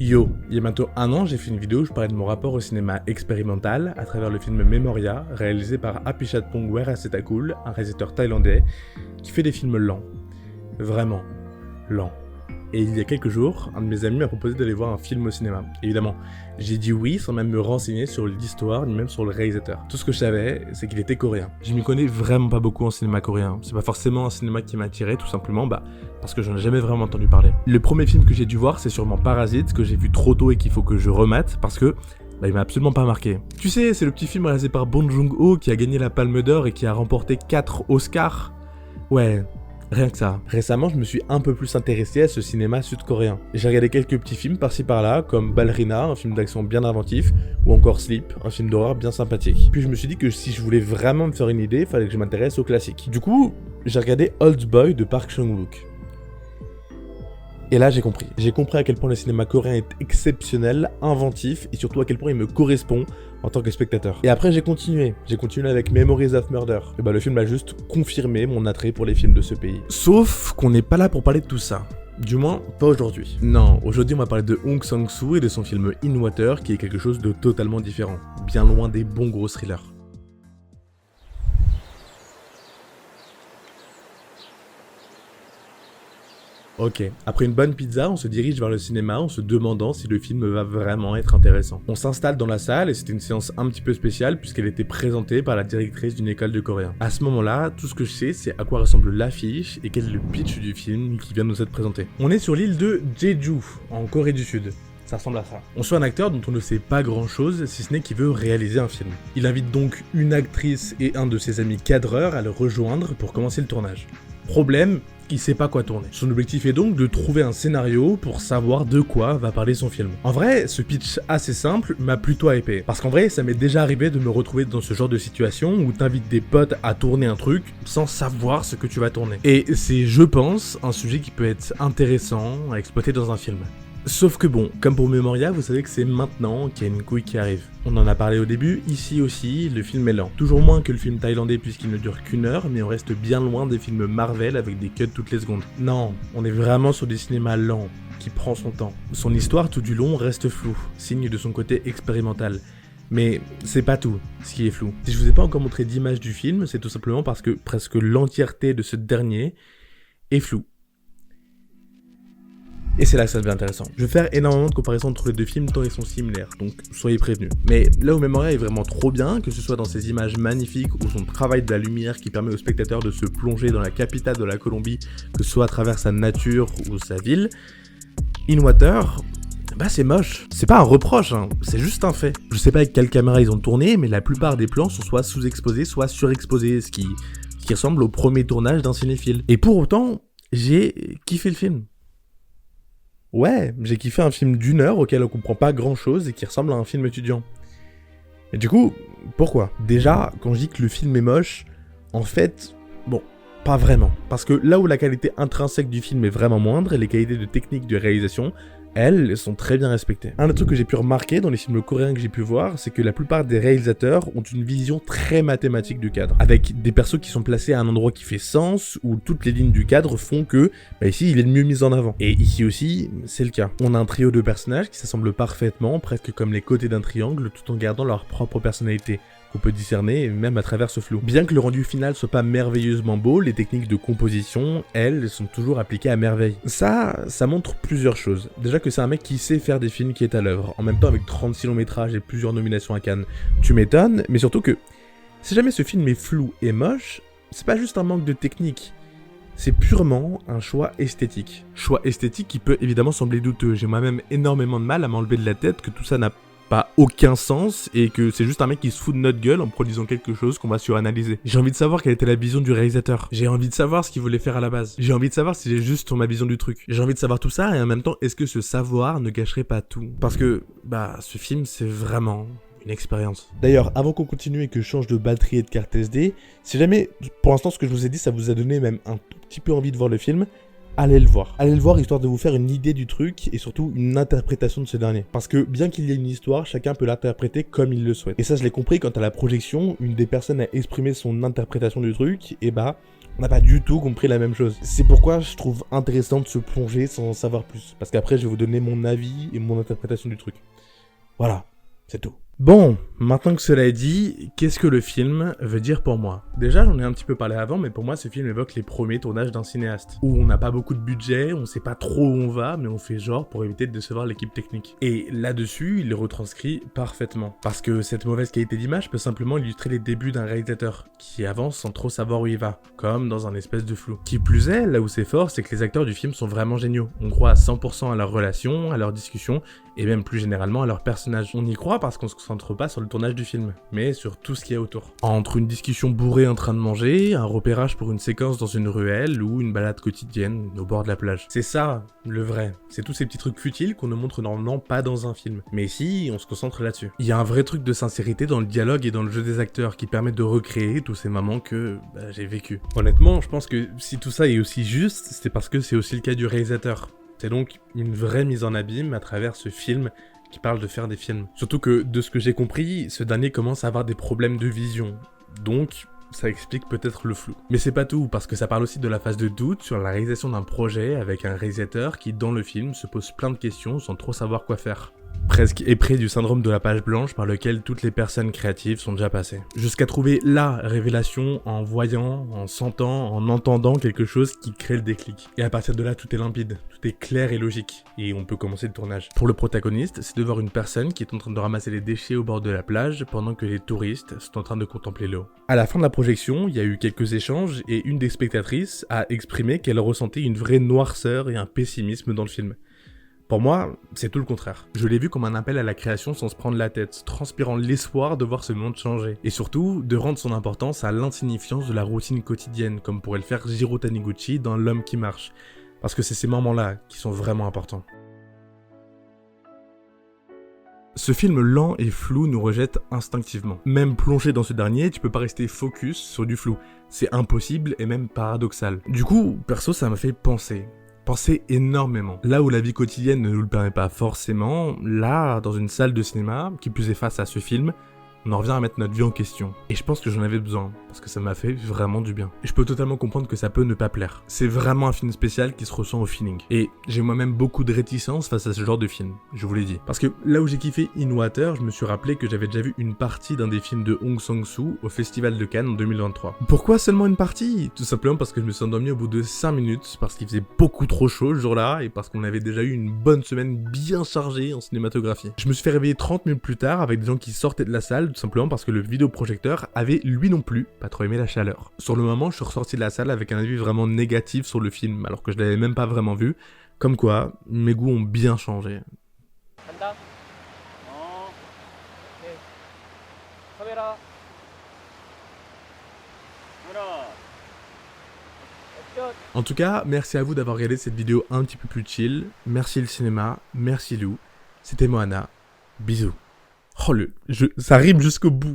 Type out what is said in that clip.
Yo, il y a bientôt un an, j'ai fait une vidéo où je parlais de mon rapport au cinéma expérimental à travers le film Memoria, réalisé par Apichatpong Weerasethakul, un réalisateur thaïlandais qui fait des films lents. Vraiment lents. Et il y a quelques jours, un de mes amis m'a proposé d'aller voir un film au cinéma. Évidemment, j'ai dit oui sans même me renseigner sur l'histoire ni même sur le réalisateur. Tout ce que je savais, c'est qu'il était coréen. Je m'y connais vraiment pas beaucoup en cinéma coréen. C'est pas forcément un cinéma qui m'attirait, tout simplement, parce que j'en ai jamais vraiment entendu parler. Le premier film que j'ai dû voir, c'est sûrement Parasite, que j'ai vu trop tôt et qu'il faut que je remate, parce que il m'a absolument pas marqué. Tu sais, c'est le petit film réalisé par Bong Joon-ho qui a gagné la Palme d'Or et qui a remporté 4 Oscars. Ouais, rien que ça. Récemment, je me suis un peu plus intéressé à ce cinéma sud-coréen. J'ai regardé quelques petits films par-ci par-là, comme Ballerina, un film d'action bien inventif, ou encore Sleep, un film d'horreur bien sympathique. Puis je me suis dit que si je voulais vraiment me faire une idée, il fallait que je m'intéresse aux classiques. Du coup, j'ai regardé Old Boy de Park Chan-wook. Et là, j'ai compris. J'ai compris à quel point le cinéma coréen est exceptionnel, inventif, et surtout à quel point il me correspond en tant que spectateur. Et après, j'ai continué. J'ai continué avec Memories of Murder. Et le film a juste confirmé mon attrait pour les films de ce pays. Sauf qu'on n'est pas là pour parler de tout ça. Du moins, pas aujourd'hui. Non, aujourd'hui, on va parler de Hong Sang-soo et de son film In Water, qui est quelque chose de totalement différent. Bien loin des bons gros thrillers. Ok, après une bonne pizza, on se dirige vers le cinéma en se demandant si le film va vraiment être intéressant. On s'installe dans la salle et c'était une séance un petit peu spéciale puisqu'elle était présentée par la directrice d'une école de coréen. À ce moment-là, tout ce que je sais, c'est à quoi ressemble l'affiche et quel est le pitch du film qui vient de nous être présenté. On est sur l'île de Jeju, en Corée du Sud. Ça ressemble à ça. On suit un acteur dont on ne sait pas grand chose, si ce n'est qu'il veut réaliser un film. Il invite donc une actrice et un de ses amis cadreurs à le rejoindre pour commencer le tournage. Problème, il sait pas quoi tourner. Son objectif est donc de trouver un scénario pour savoir de quoi va parler son film. En vrai, ce pitch assez simple m'a plutôt hypé. Parce qu'en vrai, ça m'est déjà arrivé de me retrouver dans ce genre de situation où t'invites des potes à tourner un truc sans savoir ce que tu vas tourner. Et c'est, je pense, un sujet qui peut être intéressant à exploiter dans un film. Sauf que bon, comme pour Memoria, vous savez que c'est maintenant qu'il y a une couille qui arrive. On en a parlé au début, ici aussi, le film est lent. Toujours moins que le film thaïlandais puisqu'il ne dure qu'1 heure, mais on reste bien loin des films Marvel avec des cuts toutes les secondes. Non, on est vraiment sur des cinémas lents, qui prend son temps. Son histoire tout du long reste floue, signe de son côté expérimental. Mais c'est pas tout, ce qui est flou. Si je vous ai pas encore montré d'image du film, c'est tout simplement parce que presque l'entièreté de ce dernier est floue. Et c'est là que ça devient intéressant. Je vais faire énormément de comparaisons entre les deux films tant ils sont similaires, donc soyez prévenus. Mais là où Memoria est vraiment trop bien, que ce soit dans ses images magnifiques ou son travail de la lumière qui permet au spectateur de se plonger dans la capitale de la Colombie, que ce soit à travers sa nature ou sa ville, In Water, c'est moche. C'est pas un reproche, c'est juste un fait. Je sais pas avec quelle caméra ils ont tourné, mais la plupart des plans sont soit sous-exposés, soit surexposés, ce qui ressemble au premier tournage d'un cinéphile. Et pour autant, j'ai kiffé le film. Ouais, j'ai kiffé un film d'1 heure auquel on comprend pas grand chose et qui ressemble à un film étudiant. Et du coup, pourquoi ? Déjà, quand je dis que le film est moche, en fait, pas vraiment. Parce que là où la qualité intrinsèque du film est vraiment moindre, les qualités de technique de réalisation, elles sont très bien respectées. Un des trucs que j'ai pu remarquer dans les films coréens que j'ai pu voir, c'est que la plupart des réalisateurs ont une vision très mathématique du cadre, avec des persos qui sont placés à un endroit qui fait sens, où toutes les lignes du cadre font que, ici, il est le mieux mis en avant. Et ici aussi, c'est le cas. On a un trio de personnages qui s'assemblent parfaitement, presque comme les côtés d'un triangle, tout en gardant leur propre personnalité, qu'on peut discerner même à travers ce flou. Bien que le rendu final soit pas merveilleusement beau, les techniques de composition, elles, sont toujours appliquées à merveille. Ça montre plusieurs choses. Déjà que c'est un mec qui sait faire des films qui est à l'œuvre, en même temps avec 36 longs métrages et plusieurs nominations à Cannes. Tu m'étonnes, mais surtout que, si jamais ce film est flou et moche, c'est pas juste un manque de technique. C'est purement un choix esthétique. Choix esthétique qui peut évidemment sembler douteux. J'ai moi-même énormément de mal à m'enlever de la tête que tout ça n'a pas aucun sens et que c'est juste un mec qui se fout de notre gueule en produisant quelque chose qu'on va suranalyser. J'ai envie de savoir quelle était la vision du réalisateur. J'ai envie de savoir ce qu'il voulait faire à la base. J'ai envie de savoir si j'ai juste ma vision du truc. J'ai envie de savoir tout ça et en même temps, est-ce que ce savoir ne gâcherait pas tout ? Parce que, ce film, c'est vraiment une expérience. D'ailleurs, avant qu'on continue et que je change de batterie et de carte SD, si jamais, pour l'instant, ce que je vous ai dit, ça vous a donné même un tout petit peu envie de voir le film, allez le voir. Allez le voir histoire de vous faire une idée du truc et surtout une interprétation de ce dernier. Parce que bien qu'il y ait une histoire, chacun peut l'interpréter comme il le souhaite. Et ça, je l'ai compris quand à la projection, une des personnes a exprimé son interprétation du truc, et On n'a pas du tout compris la même chose. C'est pourquoi je trouve intéressant de se plonger sans en savoir plus. Parce qu'après, je vais vous donner mon avis et mon interprétation du truc. Voilà, c'est tout. Bon, maintenant que cela est dit, qu'est-ce que le film veut dire pour moi? Déjà, j'en ai un petit peu parlé avant, mais pour moi, ce film évoque les premiers tournages d'un cinéaste, où on n'a pas beaucoup de budget, on sait pas trop où on va, mais on fait genre pour éviter de décevoir l'équipe technique. Et là-dessus, il le retranscrit parfaitement. Parce que cette mauvaise qualité d'image peut simplement illustrer les débuts d'un réalisateur, qui avance sans trop savoir où il va, comme dans un espèce de flou. Qui plus est, là où c'est fort, c'est que les acteurs du film sont vraiment géniaux. On croit à 100% à leurs relations, à leurs discussions, et même plus généralement à leurs personnages. On y croit parce qu'on se concentre pas sur le tournage du film, mais sur tout ce qu'il y a autour. Entre une discussion bourrée en train de manger, un repérage pour une séquence dans une ruelle ou une balade quotidienne au bord de la plage. C'est ça, le vrai. C'est tous ces petits trucs futiles qu'on ne montre normalement pas dans un film. Mais ici, on se concentre là-dessus. Il y a un vrai truc de sincérité dans le dialogue et dans le jeu des acteurs qui permet de recréer tous ces moments que j'ai vécu. Honnêtement, je pense que si tout ça est aussi juste, c'est parce que c'est aussi le cas du réalisateur. C'est donc une vraie mise en abîme à travers ce film qui parle de faire des films. Surtout que, de ce que j'ai compris, ce dernier commence à avoir des problèmes de vision. Donc, ça explique peut-être le flou. Mais c'est pas tout, parce que ça parle aussi de la phase de doute sur la réalisation d'un projet avec un réalisateur qui, dans le film, se pose plein de questions sans trop savoir quoi faire. Presque épris du syndrome de la page blanche par lequel toutes les personnes créatives sont déjà passées. Jusqu'à trouver la révélation en voyant, en sentant, en entendant quelque chose qui crée le déclic. Et à partir de là, tout est limpide, tout est clair et logique. Et on peut commencer le tournage. Pour le protagoniste, c'est de voir une personne qui est en train de ramasser les déchets au bord de la plage pendant que les touristes sont en train de contempler l'eau. À la fin de la projection, il y a eu quelques échanges et une des spectatrices a exprimé qu'elle ressentait une vraie noirceur et un pessimisme dans le film. Pour moi, c'est tout le contraire. Je l'ai vu comme un appel à la création sans se prendre la tête, transpirant l'espoir de voir ce monde changer. Et surtout, de rendre son importance à l'insignifiance de la routine quotidienne, comme pourrait le faire Jiro Taniguchi dans L'homme qui marche. Parce que c'est ces moments-là qui sont vraiment importants. Ce film lent et flou nous rejette instinctivement. Même plongé dans ce dernier, tu peux pas rester focus sur du flou. C'est impossible et même paradoxal. Du coup, perso, ça m'a fait penser énormément. Là où la vie quotidienne ne nous le permet pas forcément, là, dans une salle de cinéma, qui plus est face à ce film, on en revient à mettre notre vie en question. Et je pense que j'en avais besoin, parce que ça m'a fait vraiment du bien. Et je peux totalement comprendre que ça peut ne pas plaire. C'est vraiment un film spécial qui se ressent au feeling. Et j'ai moi-même beaucoup de réticence face à ce genre de film, je vous l'ai dit. Parce que là où j'ai kiffé In Water, je me suis rappelé que j'avais déjà vu une partie d'un des films de Hong Sang-soo au Festival de Cannes en 2023. Pourquoi seulement une partie? Tout simplement parce que je me suis endormi au bout de 5 minutes, parce qu'il faisait beaucoup trop chaud ce jour-là, et parce qu'on avait déjà eu une bonne semaine bien chargée en cinématographie. Je me suis fait réveiller 30 minutes plus tard avec des gens qui sortaient de la salle, tout simplement parce que le vidéoprojecteur avait lui non plus pas trop aimé la chaleur. Sur le moment, je suis ressorti de la salle avec un avis vraiment négatif sur le film, alors que je l'avais même pas vraiment vu. Comme quoi, mes goûts ont bien changé. En tout cas, merci à vous d'avoir regardé cette vidéo un petit peu plus chill. Merci le cinéma, merci Lou. C'était Moana. Bisous. Oh ça rime jusqu'au bout.